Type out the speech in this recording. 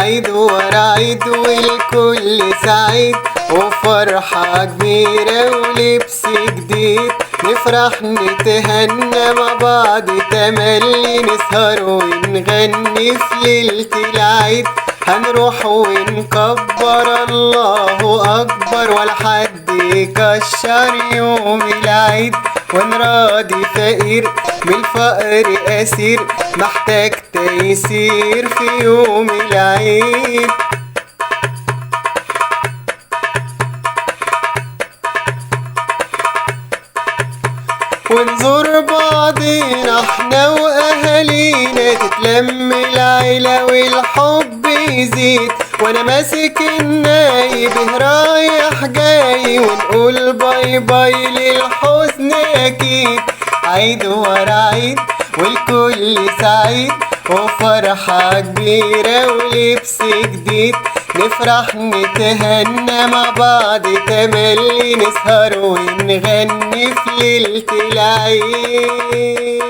عيد ورا عيد والكل سعيد وفرحة كبيرة ولبس جديد، نفرح نتهنى مع بعض تملي، نسهر ونغني في ليلة العيد، هنروح ونكبر الله أكبر ولا حد يكشر يوم العيد، ونراضي فقير بالفقر أسير محتاج تيسير في يوم العيد. ونزور بعضينا احنا واهالينا، تتلم العيلة والحب يزيد، وانا ماسك النايب رايح جاي، ونقول باي باي للحزن اكيد. عيد ورا عيد والكل سعيد وفرحة كبيرة ولبس جديد، نفرح نتهنى مع بعض تملي، نسهر ونغني في ليلة العيد.